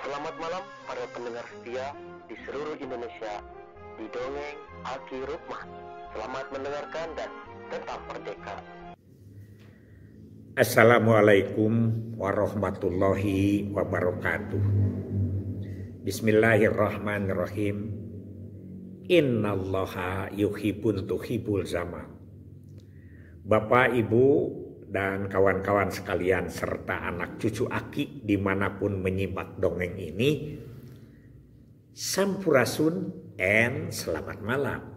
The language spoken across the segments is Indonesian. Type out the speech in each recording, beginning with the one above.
Selamat malam para pendengar setia di seluruh Indonesia di Dongeng Aki Rukman. Selamat mendengarkan dan tetap merdeka. Assalamualaikum warahmatullahi wabarakatuh. Bismillahirrahmanirrahim. Innallaha yuhibbun tuhibbul zaman. Bapak, Ibu, dan kawan-kawan sekalian serta anak cucu Aki dimanapun menyimak dongeng ini, sampurasun and selamat malam.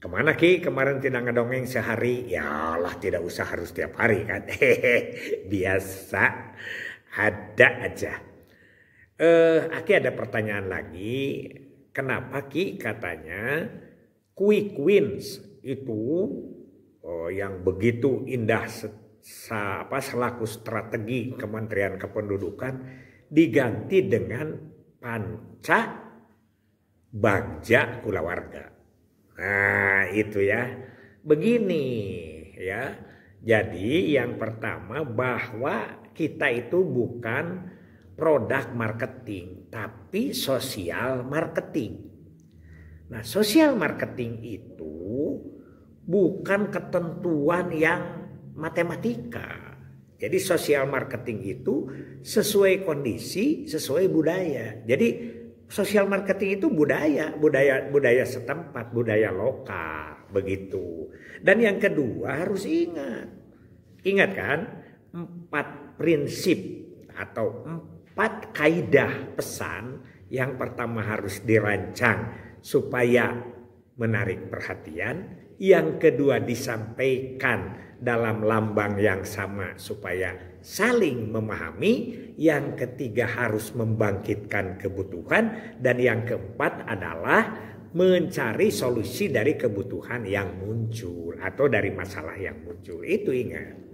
Kemana Ki? Kemarin tidak ngedongeng sehari? Ya Allah, tidak usah harus tiap hari kan. Biasa ada aja. Aki ada pertanyaan lagi. Kenapa Ki katanya quick wins itu yang begitu indah selaku strategi Kementerian Kependudukan diganti dengan panca bagja kulawarga. Nah itu ya, begini ya. Jadi yang pertama bahwa kita itu bukan produk marketing tapi sosial marketing. Nah sosial marketing itu bukan ketentuan yang matematika. Jadi sosial marketing itu sesuai kondisi, sesuai budaya. Jadi sosial marketing itu budaya setempat, budaya lokal, begitu. Dan yang kedua harus ingat kan 4 prinsip atau 4 kaidah pesan. Yang pertama harus dirancang supaya menarik perhatian. Yang kedua disampaikan dalam lambang yang sama supaya saling memahami. Yang ketiga harus membangkitkan kebutuhan. Dan yang keempat adalah mencari solusi dari kebutuhan yang muncul atau dari masalah yang muncul. Itu ingat.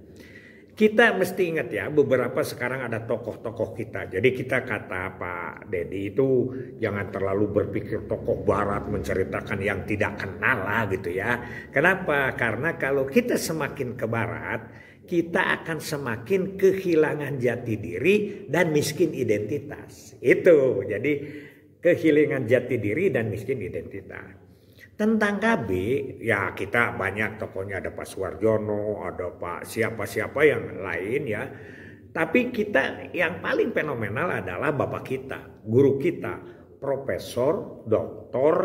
Kita mesti ingat ya, beberapa sekarang ada tokoh-tokoh kita. Jadi kita kata Pak Dedi itu jangan terlalu berpikir tokoh barat menceritakan yang tidak kenal lah gitu ya. Kenapa? Karena kalau kita semakin ke barat, kita akan semakin kehilangan jati diri dan miskin identitas. Itu jadi kehilangan jati diri dan miskin identitas. Tentang KB ya kita banyak tokohnya, ada Pak Suwarjono, ada Pak siapa-siapa yang lain ya. Tapi kita yang paling fenomenal adalah bapak kita, guru kita, Profesor Dr.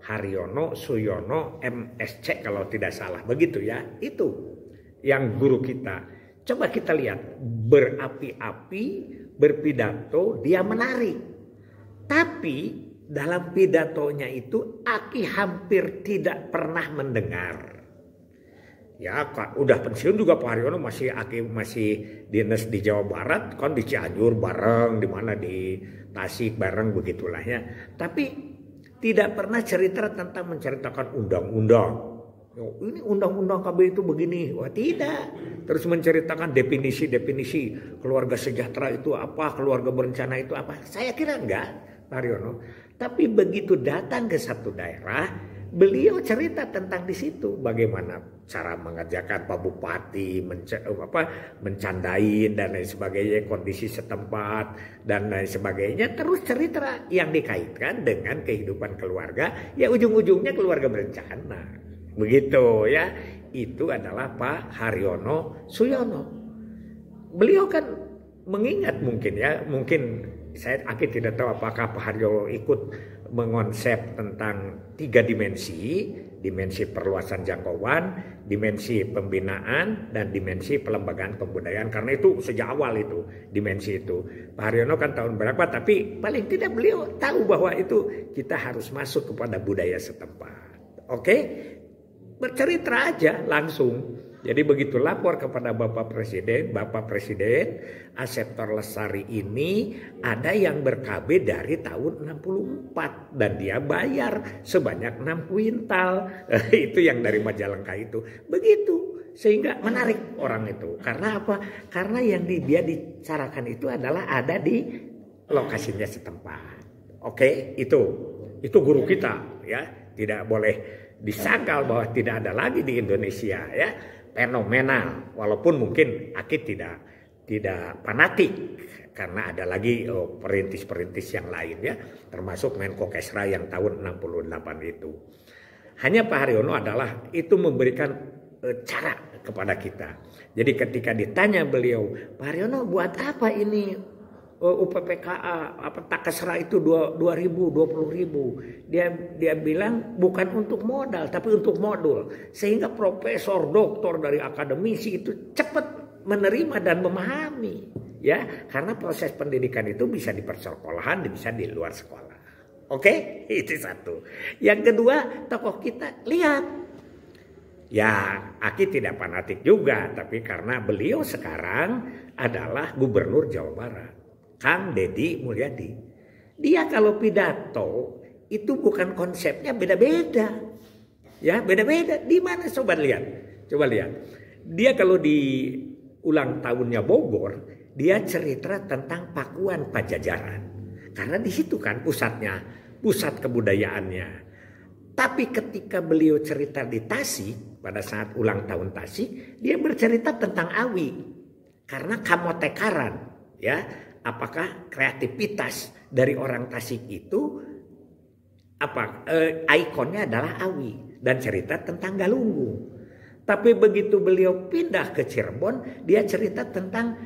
Haryono Suyono MSc kalau tidak salah begitu ya. Itu yang guru kita. Coba kita lihat berapi-api, berpidato, dia menarik. Tapi dalam pidatonya itu Aki hampir tidak pernah mendengar. Ya udah pensiun juga Pak Haryono Aki masih dinas di Jawa Barat, kan di Cianjur bareng, di mana di Tasik bareng begitulah ya. Tapi tidak pernah cerita tentang menceritakan undang-undang. Ini undang-undang KB itu begini. Wah tidak. Terus menceritakan definisi keluarga sejahtera itu apa, keluarga berencana itu apa. Saya kira enggak Pak Haryono. Tapi begitu datang ke satu daerah, beliau cerita tentang di situ bagaimana cara mengerjakan Pak Bupati, mencandain dan lain sebagainya, kondisi setempat dan lain sebagainya. Terus cerita yang dikaitkan dengan kehidupan keluarga, ya ujung-ujungnya keluarga berencana. Begitu ya, itu adalah Pak Haryono Suyono. Beliau kan mengingat mungkin saya tidak tahu apakah Pak Haryono ikut mengonsep tentang 3 dimensi perluasan jangkauan, dimensi pembinaan, dan dimensi pelembagaan kebudayaan. Karena itu sejak awal itu dimensi itu. Pak Haryono kan tahun berapa, tapi paling tidak beliau tahu bahwa itu kita harus masuk kepada budaya setempat. Oke? Bercerita aja langsung. Jadi begitu lapor kepada Bapak Presiden, Aseptor Lestari ini ada yang ber-KB dari tahun 64 dan dia bayar sebanyak 6 kuintal. Itu yang dari Majalengka itu. Begitu sehingga menarik orang itu. Karena apa? Karena yang dia bicarakan itu adalah ada di lokasinya setempat. Oke, itu guru kita ya. Tidak boleh disangkal bahwa tidak ada lagi di Indonesia ya. Fenomenal, walaupun mungkin Aki tidak fanatik karena ada lagi perintis-perintis yang lain ya, termasuk Menko Kesra yang tahun 68 itu. Hanya Pak Haryono adalah itu memberikan cara kepada kita. Jadi ketika ditanya beliau, Pak Haryono buat apa ini UPPKA Takesra itu 2.000, 20.000. Dia bilang bukan untuk modal tapi untuk modul. Sehingga profesor, doktor dari akademisi itu cepat menerima dan memahami, ya, karena proses pendidikan itu bisa di persekolahan, bisa di luar sekolah. Oke, itu satu. Yang kedua, tokoh kita lihat, ya, Aki tidak fanatik juga, tapi karena beliau sekarang adalah Gubernur Jawa Barat, Kang Deddy Mulyadi. Dia kalau pidato itu bukan konsepnya beda-beda, ya, beda-beda. Di mana coba lihat, dia kalau di ulang tahunnya Bogor, dia cerita tentang Pakuan Pajajaran. Karena di situ kan pusatnya, pusat kebudayaannya. Tapi ketika beliau cerita di Tasik, pada saat ulang tahun Tasik, dia bercerita tentang Awi. Karena kamotekaran, ya, apakah kreativitas dari orang Tasik itu, ikonnya adalah Awi. Dan cerita tentang Galunggung. Tapi begitu beliau pindah ke Cirebon, dia cerita tentang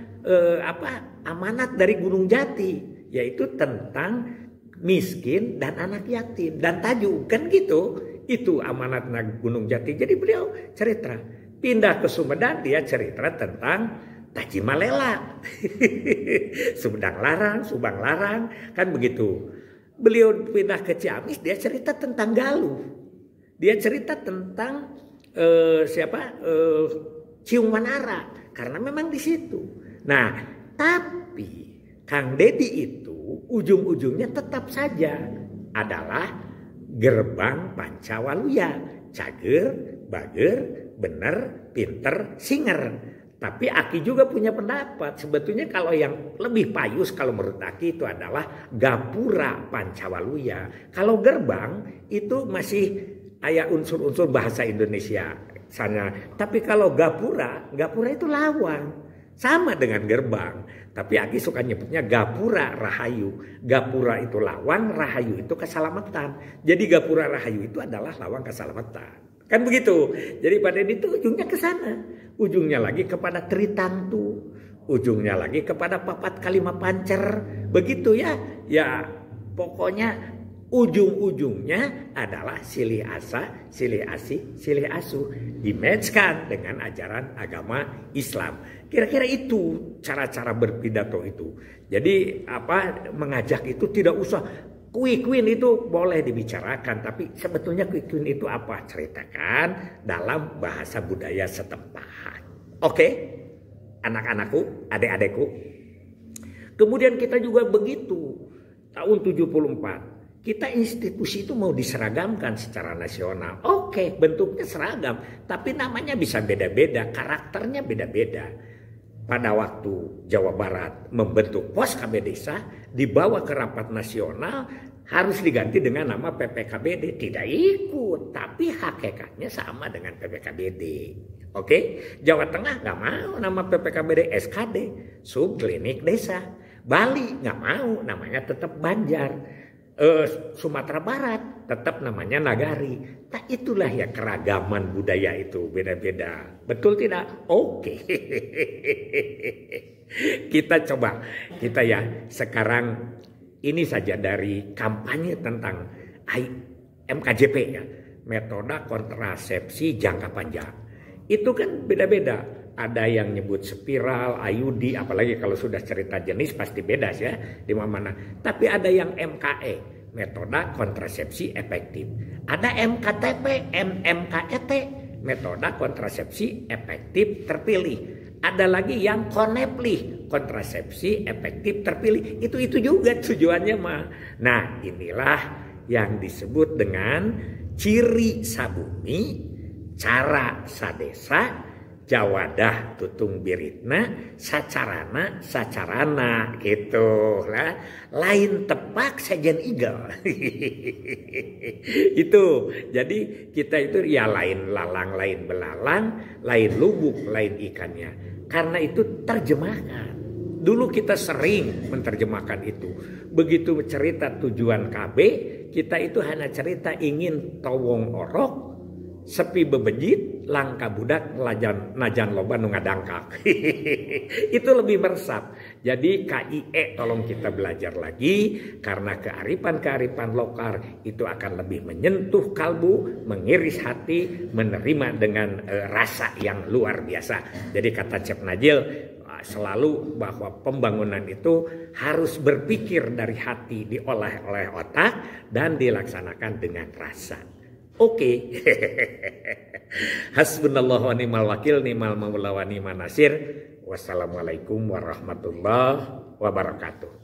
amanat dari Gunung Jati, yaitu tentang miskin dan anak yatim dan tajuk, kan gitu. Itu amanat Gunung Jati. Jadi beliau cerita. Pindah ke Sumedang, dia cerita tentang Tajimalela, Sumedang Larang, Subang Larang, kan begitu. Beliau pindah ke Ciamis, dia cerita tentang Galuh. Dia cerita tentang Ciung Manara, karena memang di situ. Nah, tapi Kang Deddy itu ujung-ujungnya tetap saja adalah gerbang Pancawaluya, cager, bager, bener, pinter, singer. Tapi Aki juga punya pendapat. Sebetulnya kalau yang lebih payus kalau menurut Aki itu adalah Gapura Pancawaluya. Kalau gerbang itu masih ada unsur-unsur bahasa Indonesia sana. Tapi kalau Gapura itu lawan. Sama dengan gerbang. Tapi Aki suka nyebutnya Gapura Rahayu. Gapura itu lawan, Rahayu itu keselamatan. Jadi Gapura Rahayu itu adalah lawan keselamatan. Kan begitu. Jadi pada itu ujungnya ke sana. Ujungnya lagi kepada Tritantu. Ujungnya lagi kepada Papat Kalima Pancer. Begitu ya. Ya pokoknya ujung-ujungnya adalah silih asa, silih asih, silih asuh. Dimatchkan dengan ajaran agama Islam. Kira-kira itu cara-cara berpidato itu. Jadi mengajak itu tidak usah quick win, itu boleh dibicarakan. Tapi sebetulnya quick win itu apa? Ceritakan dalam bahasa budaya setempat. Oke? Anak-anakku, adik-adikku. Kemudian kita juga begitu. Tahun 74. Kita institusi itu mau diseragamkan secara nasional. Oke, bentuknya seragam. Tapi namanya bisa beda-beda. Karakternya beda-beda. Pada waktu Jawa Barat membentuk pos KB Desa. Dibawa ke rapat nasional. Harus diganti dengan nama PPKBD. Tidak ikut. Tapi hakikatnya sama dengan PPKBD. Oke. Jawa Tengah nggak mau nama PPKBD SKD. Subklinik Desa. Bali nggak mau. Namanya tetap Banjar. Sumatera Barat tetap namanya Nagari. Nah itulah ya keragaman budaya itu beda-beda. Betul tidak? Oke. Kita ya sekarang ini saja dari kampanye tentang MKJP ya, metode kontrasepsi jangka panjang. Itu kan beda-beda. Ada yang nyebut spiral, IUD, apalagi kalau sudah cerita jenis pasti beda ya di mana. Tapi ada yang MKE, metode kontrasepsi efektif. Ada MKTP, MKET, metode kontrasepsi efektif terpilih. Ada lagi yang konepli, kontrasepsi efektif terpilih. Itu juga tujuannya mah. Nah, inilah yang disebut dengan ciri sabumi, cara sadesa, jawadah tutung biritna, sacarana gitu lah. Lain tepak sajen igel. Itu. Jadi kita itu ya lain lalang, lain belalang, lain lubuk, lain ikannya. Karena itu terjemahkan. Dulu kita sering menerjemahkan itu. Begitu cerita tujuan KB, kita itu hanya cerita ingin towong orok, sepi bebejit, langka budak, najan loba nu ngadangkak. Itu lebih meresap. Jadi KIE tolong kita belajar lagi, karena kearifan-kearifan lokal itu akan lebih menyentuh kalbu, mengiris hati, menerima dengan rasa yang luar biasa. Jadi kata Cep Najil selalu bahwa pembangunan itu harus berpikir dari hati, diolah oleh otak, dan dilaksanakan dengan rasa. Oke. Hasbunallahu wa ni'mal wakil, ni'mal maula wa ni'man nasir. Wassalamualaikum warahmatullahi wabarakatuh.